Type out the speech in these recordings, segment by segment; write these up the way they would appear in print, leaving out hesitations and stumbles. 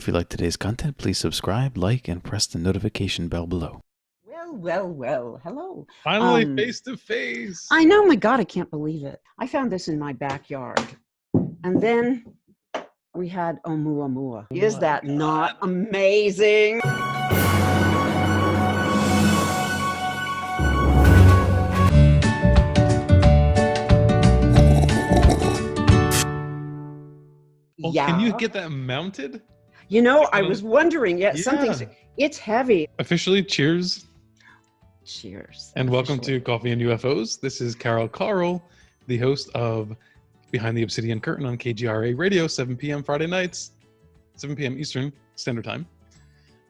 If you like today's content, please subscribe, like, and press the notification bell below. Well, hello. Finally face to face. I know, my God, I can't believe it. I found this in my backyard. And then we had Oumuamua. Is that not amazing? Well, can you get that mounted? You know, I was wondering, it's heavy. Officially, cheers. Cheers. And welcome to Coffee and UFOs. This is Carole Carle, the host of Behind the Obsidian Curtain on KGRA Radio, 7 p.m. Friday nights, 7 p.m. Eastern Standard Time.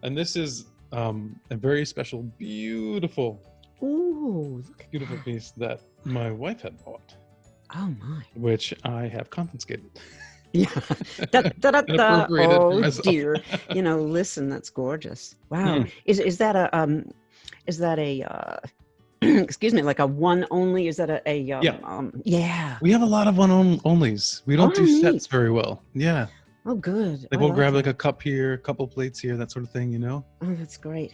And this is a very special, beautiful piece that my wife had bought. Oh, my. Which I have confiscated. Yeah. Oh, dear. You know, listen, that's gorgeous. Wow. Is that a excuse me, like a one only? Is that yeah. We have a lot of one onlys. We don't do sets very well. Yeah. Oh, good. Like we'll grab like a cup here, a couple plates here, that sort of thing, you know? Oh, that's great.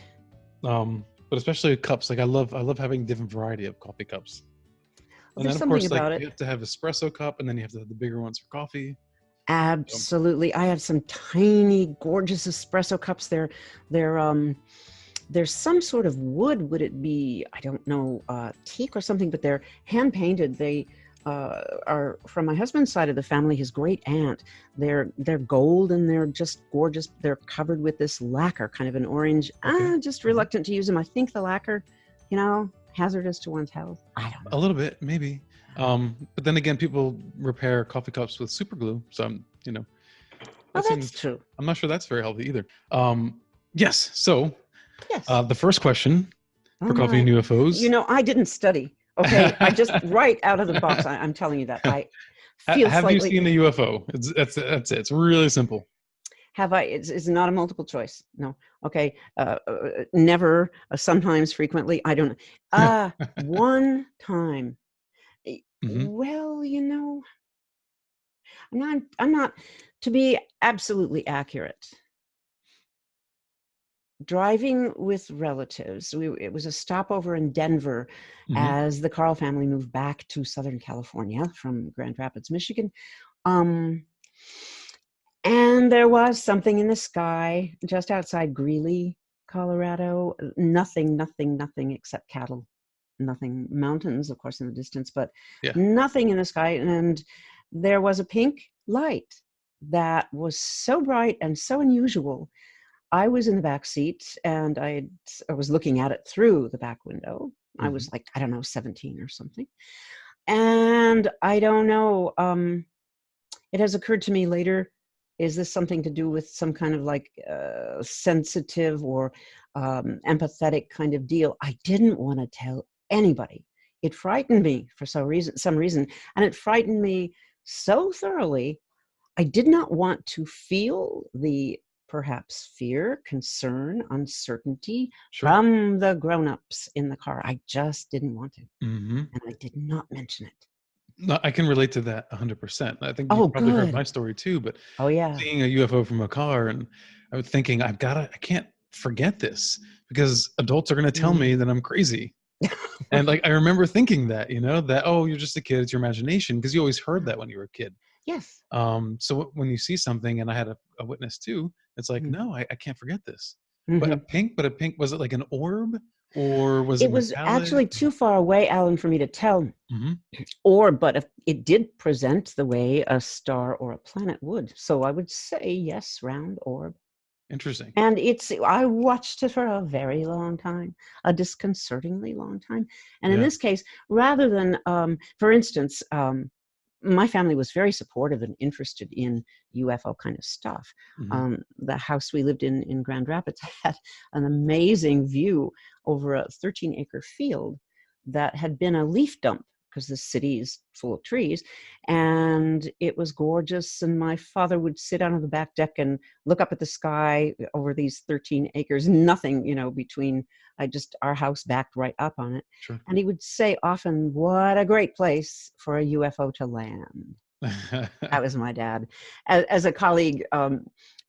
But especially cups. Like I love having different variety of coffee cups. Well, and then of course, like you have to have espresso cup, and then you have to have the bigger ones for coffee. Absolutely. I have some tiny, gorgeous espresso cups. There's some sort of wood. Would it be, I don't know, teak or something, but they're hand painted. They are from my husband's side of the family, his great aunt. They're gold and they're just gorgeous. They're covered with this lacquer, kind of an orange. Just reluctant to use them. I think the lacquer, you know, hazardous to one's health. I don't know. A little bit, maybe. But then again, people repair coffee cups with super glue. So, you know. That's true. I'm not sure that's very healthy either. Yes. So, yes. The first question for Coffee and UFOs. You know, I didn't study. Okay. I just right out of the box. I'm telling you that. I feel Have slightly... you seen a UFO? That's it. It's really simple. Have I? It's not a multiple choice. No. Okay. Never. Sometimes. Frequently. I don't know. One time. Well, you know, I'm not, to be absolutely accurate. Driving with relatives, it was a stopover in Denver as the Carle family moved back to Southern California from Grand Rapids, Michigan. And there was something in the sky just outside Greeley, Colorado. Nothing except cattle. Nothing, mountains, of course, in the distance, but nothing in the sky. And there was a pink light that was so bright and so unusual. I was in the back seat and I was looking at it through the back window. I was like, I don't know, 17 or something. And I don't know, it has occurred to me later, is this something to do with some kind of like sensitive or empathetic kind of deal? I didn't want to tell anybody. It frightened me for some reason, and it frightened me so thoroughly. I did not want to feel the perhaps fear, concern, uncertainty from the grown-ups in the car. I just didn't want to, and I did not mention it. No, I can relate to that 100%. I think you probably heard my story too, but seeing a UFO from a car, and I was thinking, I can't forget this because adults are going to tell me that I'm crazy. And like, I remember thinking that, you know, that, oh, you're just a kid, it's your imagination, because you always heard that when you were a kid. Yes. So when you see something, and I had a witness too, it's like, no, I can't forget this. But a pink, was it like an orb, or was it was metallic? Actually too far away, Alan, for me to tell. Orb, but if it did present the way a star or a planet would. So I would say yes, round orb. Interesting. And I watched it for a very long time, a disconcertingly long time. And in this case, rather than, for instance, my family was very supportive and interested in UFO kind of stuff. The house we lived in Grand Rapids had an amazing view over a 13-acre field that had been a leaf dump because the city is full of trees, and it was gorgeous. And my father would sit out on the back deck and look up at the sky over these 13 acres, nothing, you know, between our house backed right up on it. And he would say often, what a great place for a UFO to land. That was my dad. As a colleague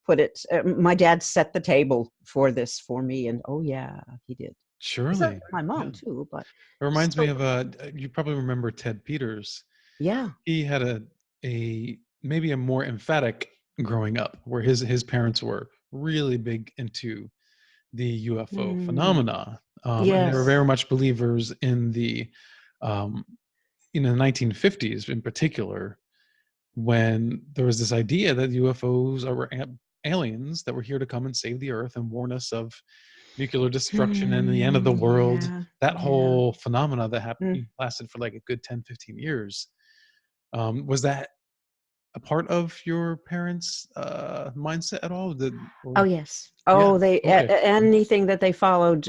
put it. My dad set the table for this for me, and oh yeah, he did. Surely, My mom too, but it reminds me of you probably remember Ted Peters. Yeah, he had a maybe a more emphatic growing up, where his parents were really big into the UFO phenomena, and they were very much believers in the in the 1950s in particular, when there was this idea that UFOs were aliens that were here to come and save the Earth and warn us of nuclear destruction and the end of the world. That whole phenomena that happened lasted for like a good 10, 15 years. Was that a part of your parents' mindset at all? Oh yes. Oh, they anything that they followed,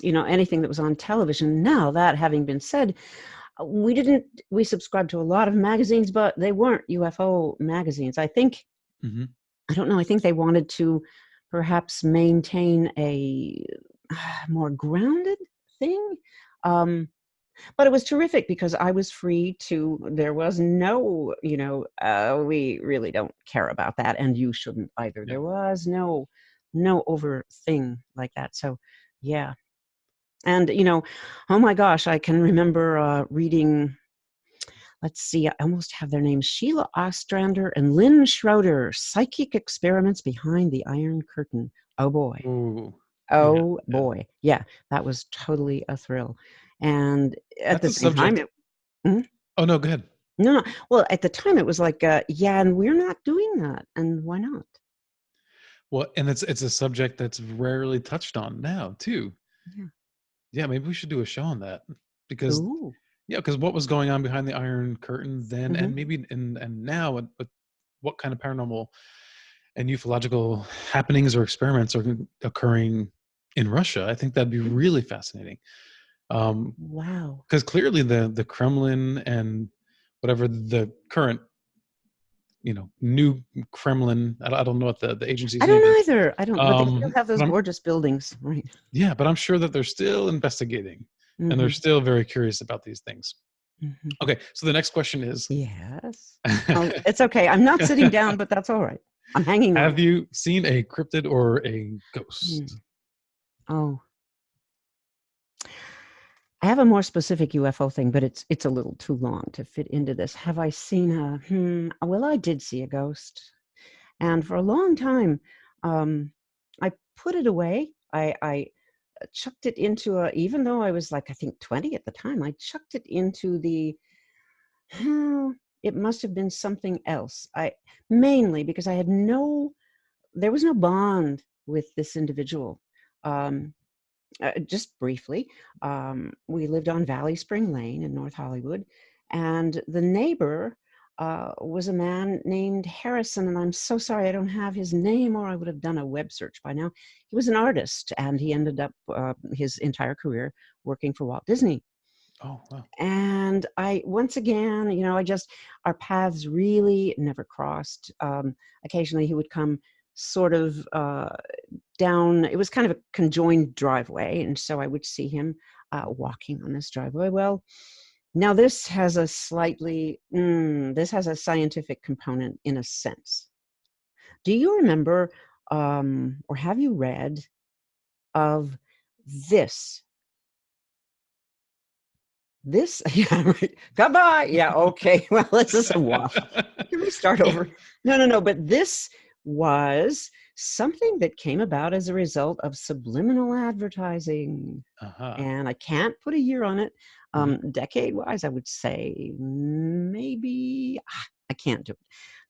anything that was on television. Now, that having been said, we subscribed to a lot of magazines, but they weren't UFO magazines. I think, I don't know, I think they wanted to perhaps maintain a more grounded thing. But it was terrific because I was free there was no, we really don't care about that, and you shouldn't either. There was no over thing like that. So, yeah. And, oh my gosh, I can remember reading, let's see, I almost have their names, Sheila Ostrander and Lynn Schroeder, Psychic Experiments Behind the Iron Curtain. Oh, boy. Ooh. Oh, boy. Yeah, that was totally a thrill. And at the same time, Oh, no, go ahead. No. Well, at the time, it was like, and we're not doing that. And why not? Well, and it's a subject that's rarely touched on now, too. Yeah, maybe we should do a show on that, because because what was going on behind the Iron Curtain then, and maybe and now, but what kind of paranormal and ufological happenings or experiments are occurring in Russia? I think that'd be really fascinating. Wow. Because clearly the Kremlin and whatever the current, new Kremlin, I don't know what the agency's name is. I don't either. I don't, but they still have those gorgeous buildings, right? Yeah, but I'm sure that they're still investigating, and they're still very curious about these things. Okay, so the next question is... Yes. Oh, it's okay. I'm not sitting down, but that's all right. I'm hanging on. Have you seen a cryptid or a ghost? Oh. I have a more specific UFO thing, but it's a little too long to fit into this. Have I seen well, I did see a ghost. And for a long time, I put it away. I chucked it into even though I was like, I think 20 at the time, I chucked it into it must have been something else. Mainly because there was no bond with this individual. Just briefly, we lived on Valley Spring Lane in North Hollywood, and the neighbor was a man named Harrison, and I'm so sorry I don't have his name, or I would have done a web search by now. He was an artist, and he ended up his entire career working for Walt Disney. Oh, wow. And once again, our paths really never crossed. Occasionally he would come sort of down, it was kind of a conjoined driveway, and so I would see him walking on this driveway. Well, now this has a scientific component in a sense. Do you remember or have you read of this? Yeah, right. Goodbye. Yeah, okay. Well, this is a while. Can we start over? No. But this was something that came about as a result of subliminal advertising. And I can't put a year on it. Decade-wise, I would say maybe, I can't do it.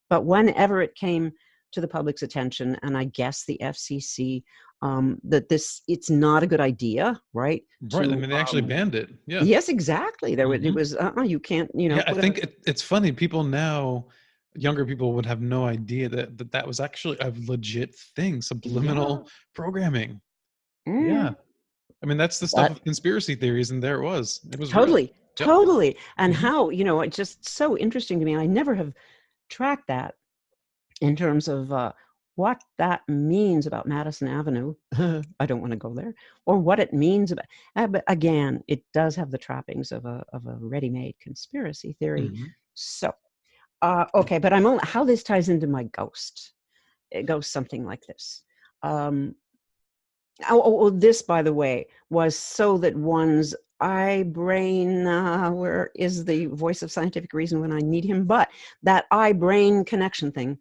But whenever it came to the public's attention, and I guess the FCC, that it's not a good idea, right? Right. I mean, they actually banned it. Yeah. Yes, exactly. It was, you can't, Yeah, I think it's funny. People now, younger people would have no idea that was actually a legit thing, subliminal programming. Yeah. I mean, that's the stuff of conspiracy theories, and there it was. It was totally, real. Totally. And how, it's just so interesting to me. I never have tracked that in terms of what that means about Madison Avenue. I don't want to go there. Or what it means about, but again, it does have the trappings of a ready-made conspiracy theory. So, okay, but how this ties into my ghost it goes something like this. This, by the way, was so that one's eye-brain, where is the voice of scientific reason when I need him? But that eye-brain connection thing,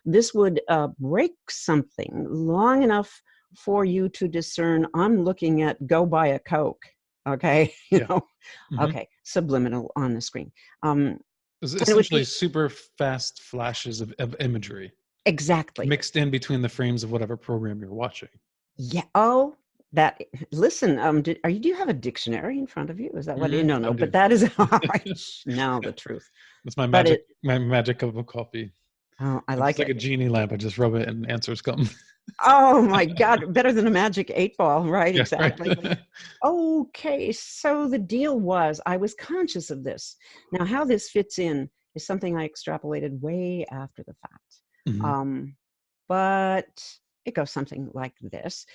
this would break something long enough for you to discern, I'm looking at go buy a Coke, okay? Okay, subliminal on the screen. It's essentially super fast flashes of imagery. Exactly. Mixed in between the frames of whatever program you're watching. Yeah. Listen, do you have a dictionary in front of you? Is that what? No, but that is all right. Now the truth. That's my magic cup of coffee. Oh, I like it. It's like a genie lamp. I just rub it and answers come. Oh my God, better than a magic 8-ball, right? Yeah, exactly. Right. Okay, so the deal was I was conscious of this. Now, how this fits in is something I extrapolated way after the fact. But it goes something like this.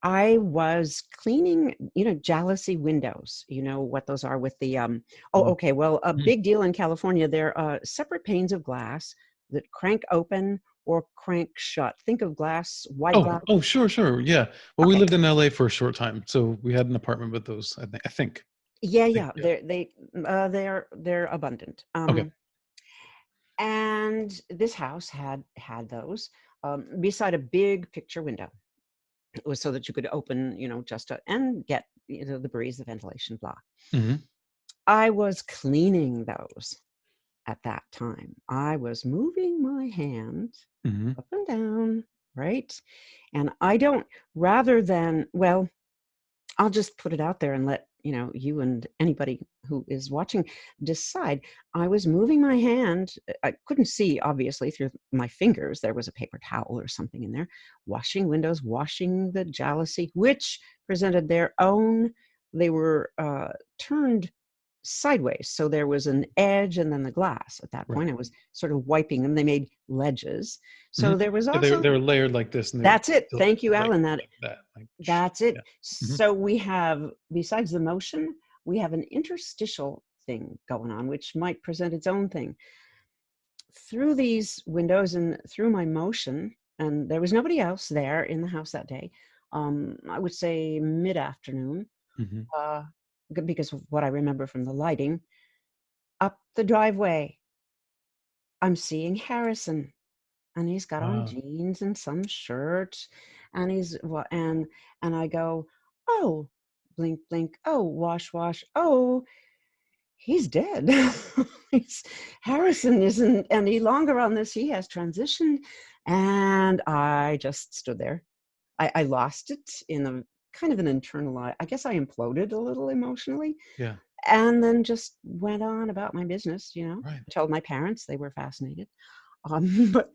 I was cleaning, jalousie windows. You know what those are with the, okay. Well, a big deal in California. They're separate panes of glass that crank open or crank shut. Think of glass, white glass. Oh, sure. Yeah. Well, we lived in LA for a short time, so we had an apartment with those, I think. Yeah. They're abundant. Okay. And this house had those beside a big picture window. It was so that you could open, and get the breeze, the ventilation, blah. I was cleaning those at that time. I was moving my hand up and down, right? And I don't, rather than, well, I'll just put it out there and let you and anybody who is watching decide. I was moving my hand. I couldn't see, obviously, through my fingers. There was a paper towel or something in there. Washing windows, washing the jalousie, which presented their own. They were turned sideways, so there was an edge and then the glass. At that point, I was sort of wiping them. They made ledges, so there was also they were layered like this. And that's it. Thank you, Alan. That's it. Yeah. So we have, besides the motion, we have an interstitial thing going on, which might present its own thing. Through these windows and through my motion, and there was nobody else there in the house that day, I would say mid-afternoon, because of what I remember from the lighting, up the driveway, I'm seeing Harrison. And he's got on jeans and some shirt, and and I go, oh, blink, blink, oh, wash, wash, oh, he's dead. Harrison isn't any longer on this. He has transitioned. And I just stood there. I lost it in a kind of an internal, I guess I imploded a little emotionally. Yeah. And then just went on about my business, Right. I told my parents. They were fascinated. But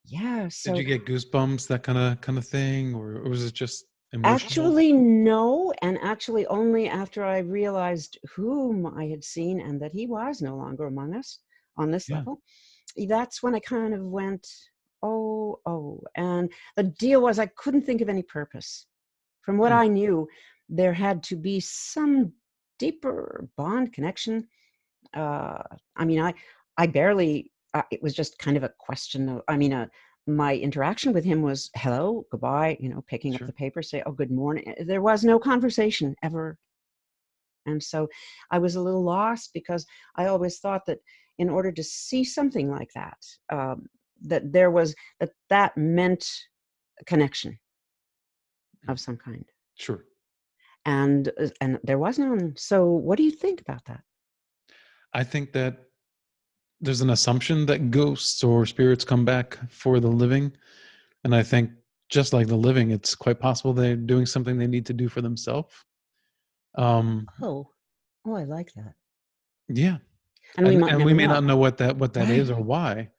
yeah, so did you get goosebumps, that kind of thing, or was it just emotional? Actually, no, and actually only after I realized whom I had seen and that he was no longer among us on this level. That's when I kind of went, oh, and the deal was I couldn't think of any purpose. From what I knew, there had to be some deeper bond connection. I mean, I barely. It was just kind of a question of. My interaction with him was hello, goodbye. Picking up the paper, say, oh, good morning. There was no conversation ever, and so I was a little lost because I always thought that in order to see something like that, that there was that meant a connection of some kind. Sure. And there was none. So, what do you think about that? I think that there's an assumption that ghosts or spirits come back for the living. And I think just like the living, it's quite possible they're doing something they need to do for themselves. I like that. Yeah. And we may not know what that is or why.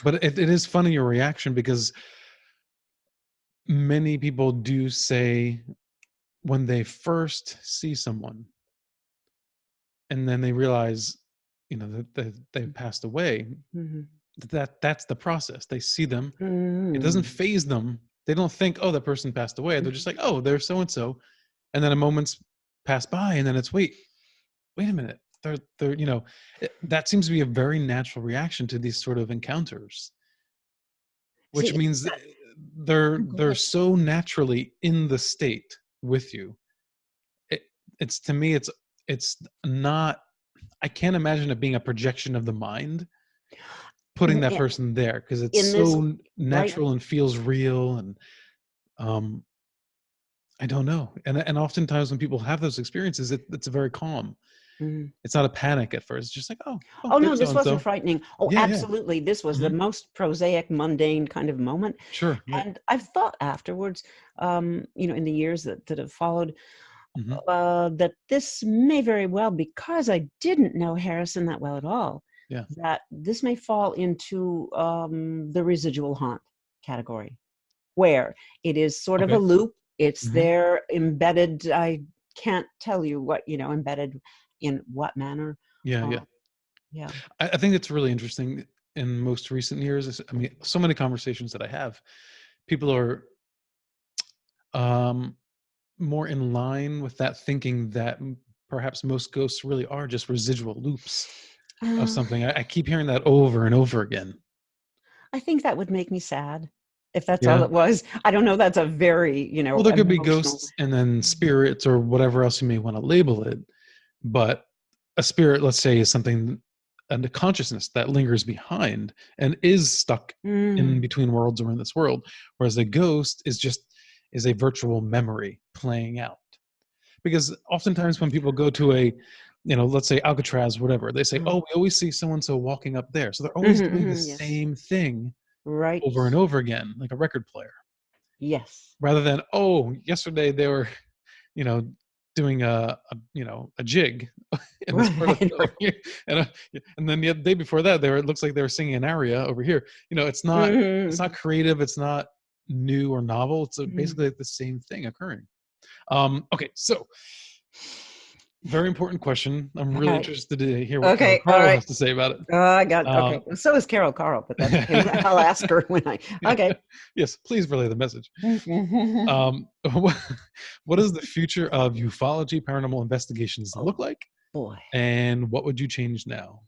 But it is funny, your reaction, because many people do say when they first see someone and then they realize, that they've passed away, that's the process. They see them. It doesn't faze them. They don't think, oh, that person passed away. They're just like, oh, they're so-and-so. And then a moment's pass by and then it's, wait a minute. They're that seems to be a very natural reaction to these sort of encounters. which See, means they're so naturally in the state with you. It's to me, it's not. I can't imagine it being a projection of the mind putting that person there, because it's in this, so right? natural and feels real. And I don't know. And oftentimes when people have those experiences, it's very calm. Mhm. It's not a panic at first. It's just like, oh, Oh no, there's so this and wasn't so. frightening. Oh, Yeah, yeah. absolutely. This was the Hmm. most prosaic, mundane kind of moment. Sure, right. And I've thought afterwards, in the years that have followed, Hmm. that this may very well, because I didn't know Harrison that well at all, Yeah. that this may fall into the residual haunt category, where it is sort of a Okay. loop. It's Hmm. there embedded. I can't tell you what, embedded in what manner. Yeah, Uh, yeah. yeah. I think it's really interesting in most recent years. I mean, so many conversations that I have, people are um, more in line with that, thinking that perhaps most ghosts really are just residual loops of Uh, something. I keep hearing that over and over again. I think that would make me sad if that's all Yeah. it was. I don't know. That's a very, Well, there could be emotional. ghosts and then spirits or whatever else you may want to label it. But a spirit, let's say, is something, and a consciousness that lingers behind and is stuck in Mm. between worlds or in this world. Whereas a ghost is a virtual memory playing out. Because oftentimes when people go to let's say Alcatraz, whatever, they say, oh, we always see so and so walking up there. So they're always Mhm, doing the mhm, yes. same thing Right. over and over again, like a record player. Yes. Rather than, oh, yesterday they were, you know, doing a jig in this part of Right. like, and then the day before that it looks like they were singing an aria over here. It's not Mhm, creative, it's not new or novel. It's mhm. basically like the same thing occurring. Okay, so very important question. I'm All really right. interested to hear what Carole Okay. All Carle right. has to say about it. I got okay. Um, Well, so is Carole Carle, but that's okay. I'll ask her when I. Okay. yes, please relay the message. What, what does the future of ufology, paranormal investigations look Oh like? boy. And what would you change now?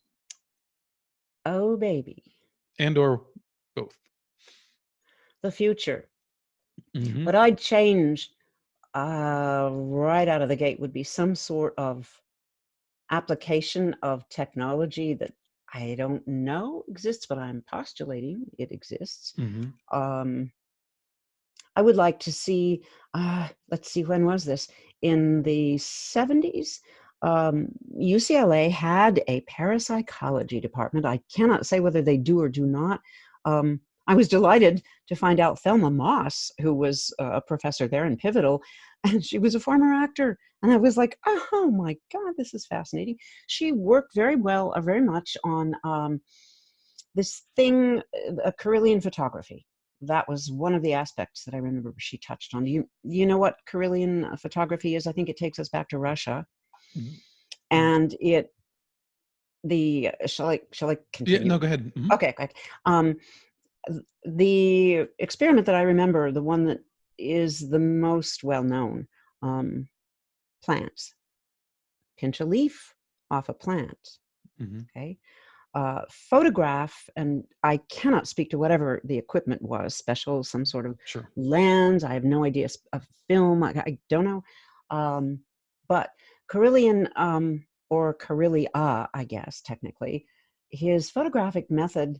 Oh baby. And or both? The future. Hmm. What I'd change right out of the gate would be some sort of application of technology that I don't know exists, but I'm postulating it exists. Hmm. Um, I would like to see, let's see, when was this? In the 70s, UCLA had a parapsychology department. I cannot say whether they do or do not. I was delighted to find out Thelma Moss, who was a professor there in Pivotal, and she was a former actor. And I was like, oh my God, this is fascinating. She worked very well, very much on this thing, Carillion photography. That was one of the aspects that I remember she touched on. Do you know what Carillion photography is? I think it takes us back to Russia, and shall I Yeah, continue? no, go ahead. Hmm. Okay, okay. Um, the experiment that I remember, the one that is the most well known, um, plants. Pinch a leaf off a plant. Hmm. Okay, photograph, and I cannot speak to whatever the equipment was, special, some sort of Sure. lens. I have no idea, a film. I don't know. But Carillion, or Carillia, I guess, technically, his photographic method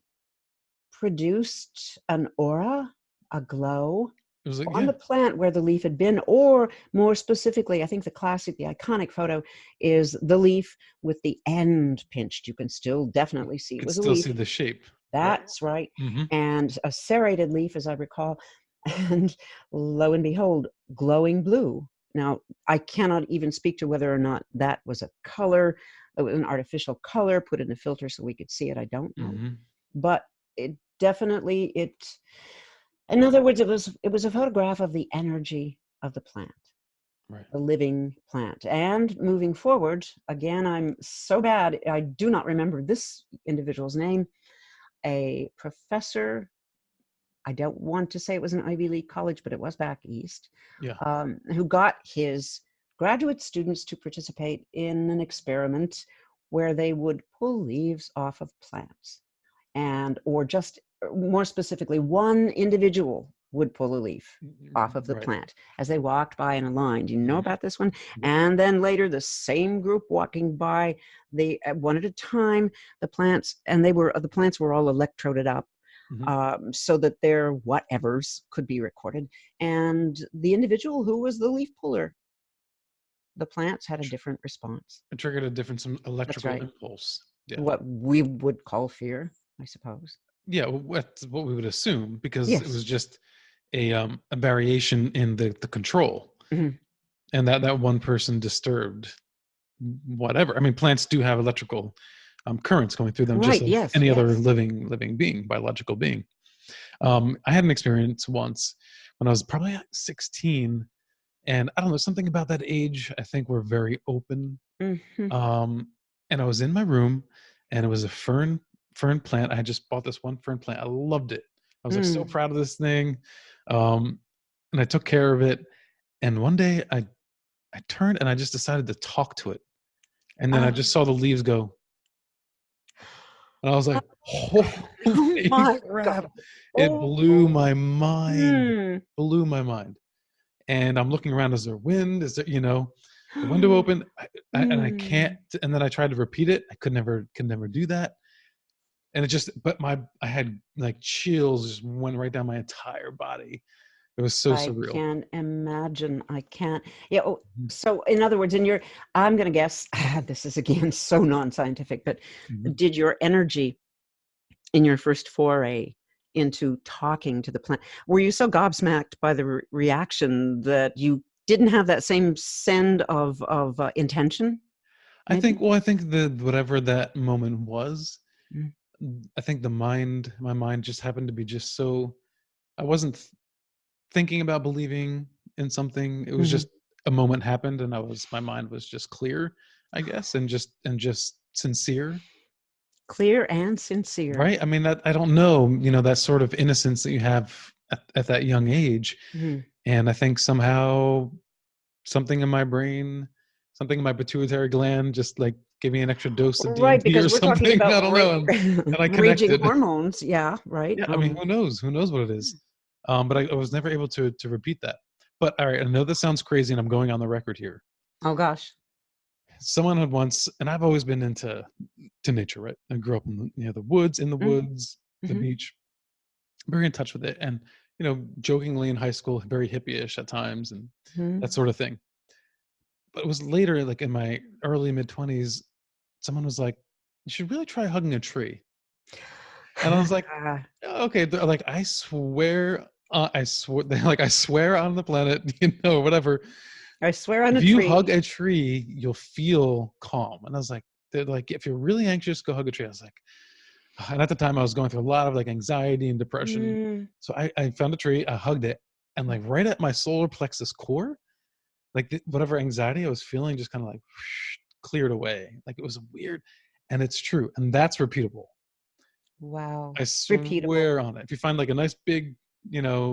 produced an aura, a glow, It was like, on yeah, the plant where the leaf had been, or more specifically, I think the classic, the iconic photo is the leaf with the end pinched. You can still definitely see you it could was a still see leaf. the shape, right? That's right. Hmm. And a serrated leaf, as I recall, and lo and behold, glowing blue. Now, I cannot even speak to whether or not that was a color, it was an artificial color put in a filter so we could see it. I don't know. Hmm. But it definitely, in other words, it was a photograph of the energy of the plant, Right. the living plant. And moving forward, again, I'm so bad, I do not remember this individual's name, a professor. I don't want to say it was an Ivy League college, but it was back east, Yeah. who got his graduate students to participate in an experiment where they would pull leaves off of plants, or just more specifically, one individual would pull a leaf off of the Right. plant as they walked by in a line. Do you know about this one? Yep. And then later, the same group walking by, they one at a time, the plants, and the plants were all electroded up. So that their whatevers could be recorded. And the individual who was the leaf puller, the plants had a different response. It triggered a different electrical That's right. impulse. Yeah. What we would call fear, I suppose. Yeah, that's what we would assume, because Yes. it was just a variation in the control, and that one person disturbed whatever. I mean, plants do have electrical currents going through them, just Right. like Yes. any yes. other living being, biological being. I had an experience once when I was probably like 16, and I don't know, something about that age. I think we're very open. And I was in my room, and it was a fern plant. I had just bought this one fern plant. I loved it. I was like so proud of this thing, and I took care of it. And one day I turned and I just decided to talk to it, and then I just saw the leaves go, and I was like, "Holy my crap!" God. It blew my mind. Hmm. Blew my mind. And I'm looking around. Is there wind? Is there, the window open? And I can't. And then I tried to repeat it. I could never do that. And it just, but I had like chills just went right down my entire body. It was so I surreal. can imagine. I can't. Yeah. Oh, so in other words, I'm going to guess, this is again so non-scientific, but did your energy in your first foray into talking to the plant, were you so gobsmacked by the reaction that you didn't have that same send of intention? Maybe? I think whatever that moment was, I think my mind just happened to be just so, I wasn't thinking about believing in something. It was just a moment happened, and my mind was just clear, I guess, and just sincere. Clear and sincere. Right. I mean, I don't know, that sort of innocence that you have at that young age. And I think somehow something in my brain, something in my pituitary gland just like gave me an extra dose of Right, DMT because or we're talking something. about I don't know. And I raging connected. hormones. Yeah, right. Yeah, I mean, who knows? Who knows what it is? But I was never able to repeat that. But all right, I know this sounds crazy, and I'm going on the record here. Oh gosh. Someone had once, and I've always been into nature, right? I grew up in the woods, the beach, very in touch with it, and jokingly in high school, very hippie-ish at times, and that sort of thing. But it was later, like in my early mid-20s, someone was like, "You should really try hugging a tree." And I was like, "Okay." They're like, I swear, I swore, like, I swear on the planet, whatever. I swear on a If you tree. hug a tree, you'll feel calm. And I was like, they're like, if you're really anxious, go hug a tree. I was like, and at the time I was going through a lot of like anxiety and depression. So I found a tree, I hugged it, and like right at my solar plexus core, like whatever anxiety I was feeling just kind of like cleared away. Like it was weird, and it's true, and that's repeatable. Wow. I swear on it. If you find like a nice big,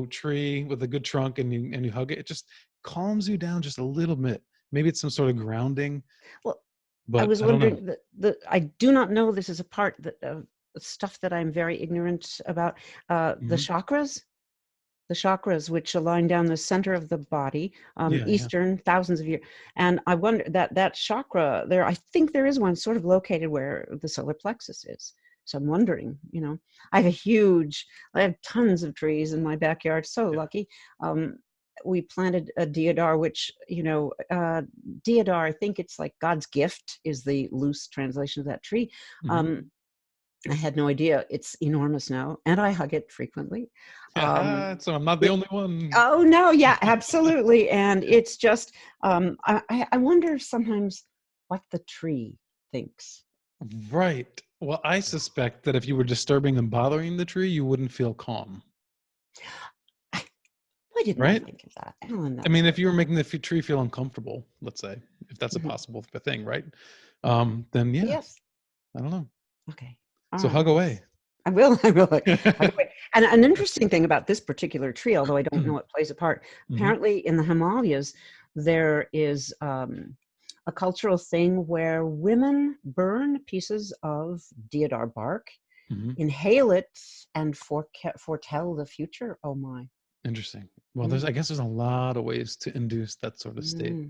tree with a good trunk, and you hug it, it just calms you down just a little bit. Maybe it's some sort of grounding. Well, but I was I don't know. wondering that I do not know. This is a part of stuff that I'm very ignorant about. The chakras, which align down the center of the body, Eastern, thousands of years. And I wonder that chakra there, I think there is one sort of located where the solar plexus is. So I'm wondering, I have tons of trees in my backyard. So lucky. We planted a deodar, which, deodar, I think it's like God's gift is the loose translation of that tree. I had no idea. It's enormous now, and I hug it frequently. So I'm not the only one. Oh, no. Yeah, absolutely. And it's just, I wonder sometimes what the tree thinks. Right. Well, I suspect that if you were disturbing and bothering the tree, you wouldn't feel calm. Why didn't I think of that, Alan? I mean, if you were making the tree feel uncomfortable, let's say, if that's a possible thing, right? Then yeah. Yes. I don't know. Okay. So hug away. I will. Hug away. And an interesting thing about this particular tree, although I don't know it plays a part, apparently in the Himalayas, there is a cultural thing where women burn pieces of deodar bark inhale it and foretell the future. Oh my. Interesting. Well, I guess there's a lot of ways to induce that sort of state.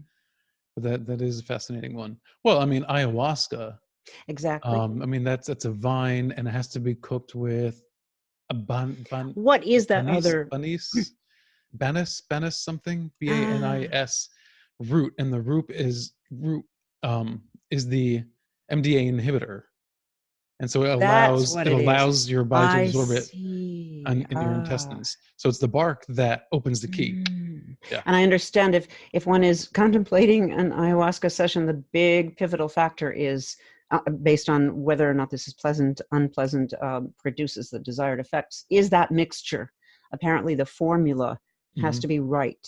But that is a fascinating one. Well, I mean, ayahuasca. Exactly. I mean, that's a vine, and it has to be cooked with a what is that banis something, banis root, and the root is the MDA inhibitor, and so it allows your body to absorb it in your intestines. So it's the bark that opens the key. Yeah. And I understand if one is contemplating an ayahuasca session, the big pivotal factor is based on whether or not this is pleasant, unpleasant, produces the desired effects, is that mixture. Apparently the formula has to be right.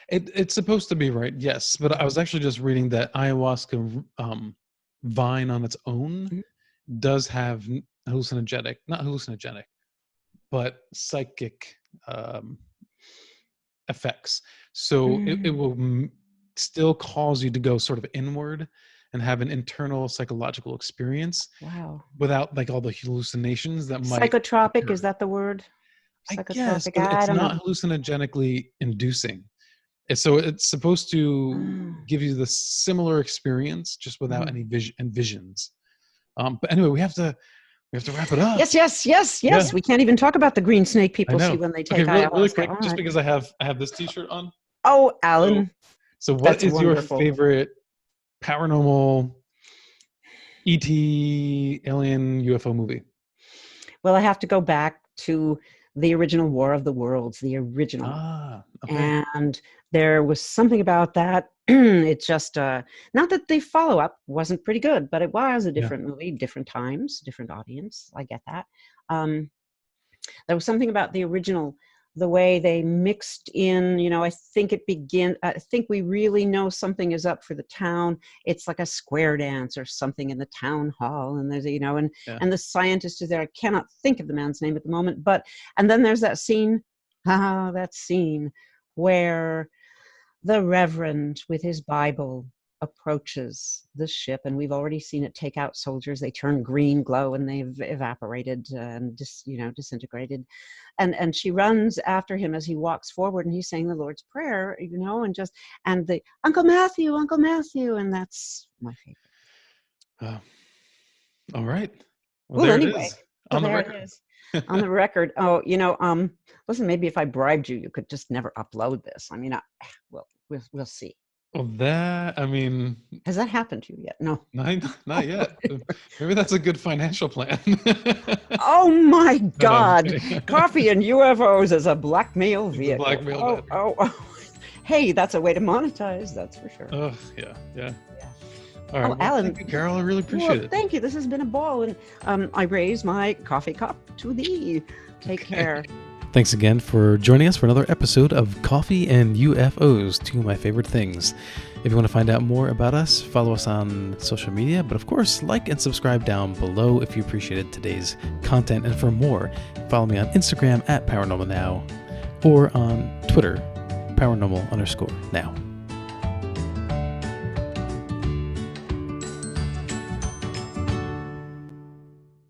It's supposed to be right, yes. But I was actually just reading that ayahuasca vine on its own does have not hallucinogenic, but psychic effects. So it will still cause you to go sort of inward and have an internal psychological experience. Wow. Without like all the hallucinations that might psychotropic occur. Is that the word? I guess, but it's not hallucinogenically inducing. So it's supposed to give you the similar experience, just without any visions. But anyway, we have to wrap it up. Yes. Yeah. We can't even talk about the green snake people see when they take ayahuasca. Really quick, just because I have this T-shirt on. Oh, Alan. So what is your favorite paranormal ET alien UFO movie? Well, I have to go back to the original War of the Worlds, the original. Okay. And there was something about that. It's just not that the follow-up wasn't pretty good, but it was a different movie, different times, different audience. I get that. There was something about the original, the way they mixed in, I think I think we really know something is up for the town. It's like a square dance or something in the town hall. And there's, and the scientist is there. I cannot think of the man's name at the moment, and then there's that scene where the Reverend with his Bible approaches the ship, and we've already seen it take out soldiers. They turn green glow and they've evaporated and disintegrated, and she runs after him as he walks forward, and he's saying the Lord's Prayer, and the Uncle Matthew, and that's my favorite. All right. Well, anyway, it is on the record. Oh, listen, maybe if I bribed you, you could just never upload this. I mean, we'll see. Well, has that happened to you yet? No, not yet. Maybe that's a good financial plan. Oh my God! Coffee and UFOs as a blackmail vehicle. Hey, that's a way to monetize. That's for sure. Oh yeah. All right, Alan, thank you, Carole. I really appreciate it. Thank you. This has been a ball, and I raise my coffee cup to thee. Take care. Thanks again for joining us for another episode of Coffee and UFOs, two of my favorite things. If you want to find out more about us, follow us on social media, but of course, like and subscribe down below if you appreciated today's content. And for more, follow me on Instagram @ParanormalNow or on Twitter, @Paranormal_now.